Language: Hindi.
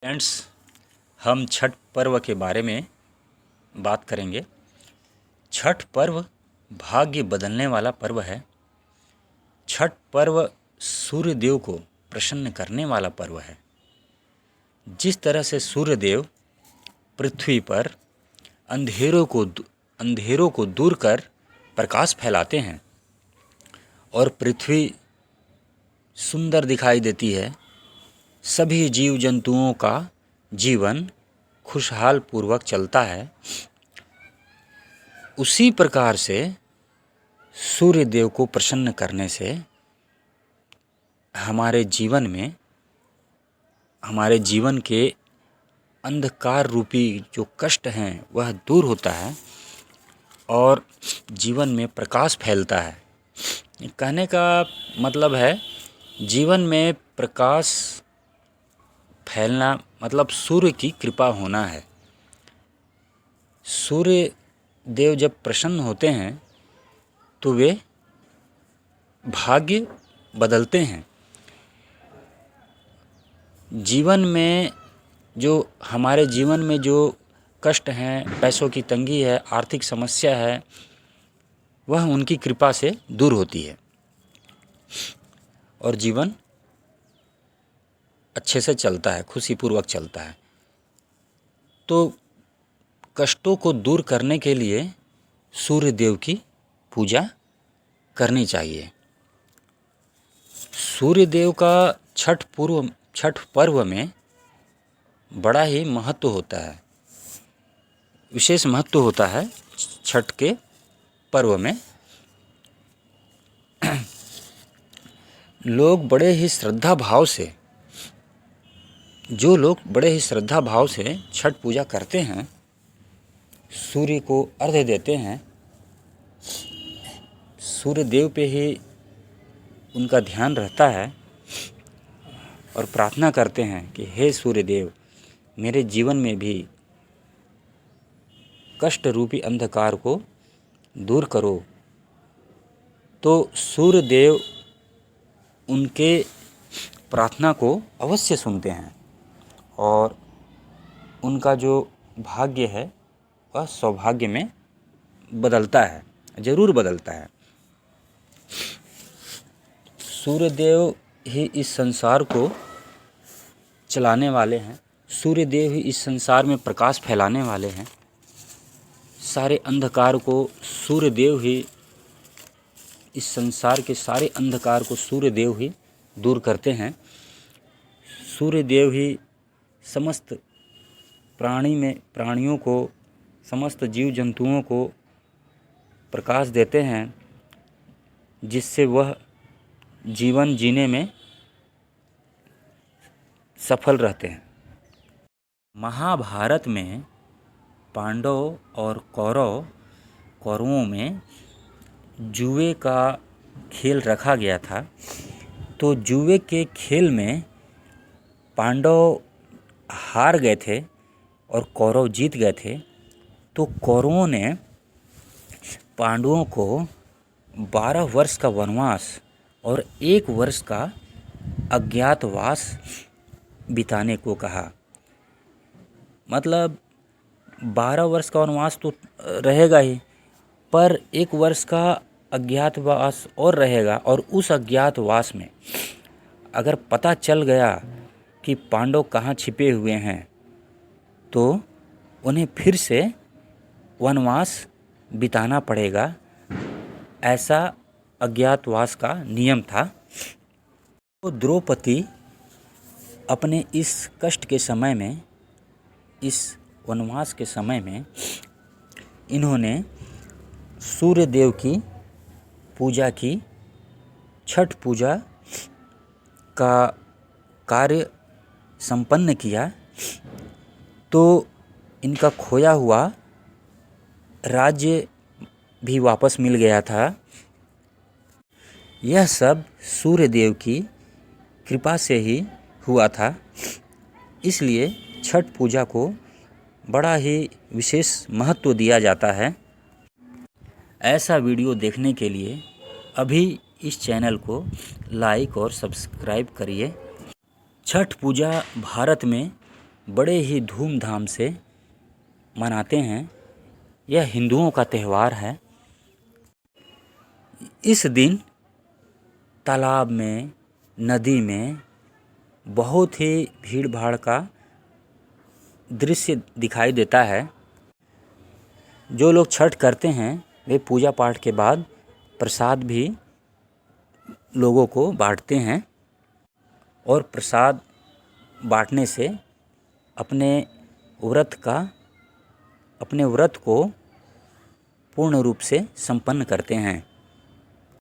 फ्रेंड्स, हम छठ पर्व के बारे में बात करेंगे। छठ पर्व भाग्य बदलने वाला पर्व है। छठ पर्व सूर्य देव को प्रसन्न करने वाला पर्व है। जिस तरह से सूर्य देव पृथ्वी पर अंधेरों को दूर कर प्रकाश फैलाते हैं और पृथ्वी सुंदर दिखाई देती है, सभी जीव जंतुओं का जीवन खुशहाल पूर्वक चलता है, उसी प्रकार से सूर्य देव को प्रसन्न करने से हमारे जीवन के अंधकार रूपी जो कष्ट हैं वह दूर होता है और जीवन में प्रकाश फैलता है। कहने का मतलब है, जीवन में प्रकाश फैलना मतलब सूर्य की कृपा होना है। सूर्य देव जब प्रसन्न होते हैं तो वे भाग्य बदलते हैं। हमारे जीवन में जो कष्ट हैं, पैसों की तंगी है, आर्थिक समस्या है, वह उनकी कृपा से दूर होती है और जीवन अच्छे से चलता है, खुशीपूर्वक चलता है। तो कष्टों को दूर करने के लिए सूर्य देव की पूजा करनी चाहिए। सूर्य देव का छठ पर्व में बड़ा ही महत्व होता है, विशेष महत्व होता है। छठ के पर्व में लोग बड़े ही श्रद्धा भाव से छठ पूजा करते हैं, सूर्य को अर्घ्य देते हैं, सूर्य देव पे ही उनका ध्यान रहता है और प्रार्थना करते हैं कि हे सूर्य देव, मेरे जीवन में भी कष्ट रूपी अंधकार को दूर करो। तो सूर्य देव उनके प्रार्थना को अवश्य सुनते हैं और उनका जो भाग्य है वह सौभाग्य में बदलता है, जरूर बदलता है। सूर्य देव ही इस संसार को चलाने वाले हैं, सूर्य देव ही इस संसार में प्रकाश फैलाने वाले हैं। सारे अंधकार को सूर्य देव ही, इस संसार के सारे अंधकार को सूर्य देव ही दूर करते हैं। सूर्य देव ही समस्त प्राणियों को, समस्त जीव जंतुओं को प्रकाश देते हैं, जिससे वह जीवन जीने में सफल रहते हैं। महाभारत में पांडव और कौरवों में जुए का खेल रखा गया था। तो जुए के खेल में पांडव हार गए थे और कौरव जीत गए थे। तो कौरवों ने पांडवों को 12 वर्ष का वनवास और 1 वर्ष का अज्ञातवास बिताने को कहा। मतलब 12 वर्ष का वनवास तो रहेगा ही, पर 1 वर्ष का अज्ञातवास और रहेगा। और उस अज्ञातवास में अगर पता चल गया कि पांडव कहाँ छिपे हुए हैं तो उन्हें फिर से वनवास बिताना पड़ेगा, ऐसा अज्ञातवास का नियम था। तो द्रौपदी अपने इस कष्ट के समय में, इस वनवास के समय में, इन्होंने सूर्य देव की पूजा की, छठ पूजा का कार्य संपन्न किया। तो इनका खोया हुआ राज्य भी वापस मिल गया था। यह सब सूर्य देव की कृपा से ही हुआ था। इसलिए छठ पूजा को बड़ा ही विशेष महत्व दिया जाता है। ऐसा वीडियो देखने के लिए अभी इस चैनल को लाइक और सब्सक्राइब करिए। छठ पूजा भारत में बड़े ही धूमधाम से मनाते हैं। यह हिंदुओं का त्यौहार है। इस दिन तालाब में, नदी में बहुत ही भीड़ भाड़ का दृश्य दिखाई देता है। जो लोग छठ करते हैं वे पूजा पाठ के बाद प्रसाद भी लोगों को बांटते हैं और प्रसाद बांटने से अपने व्रत को पूर्ण रूप से संपन्न करते हैं।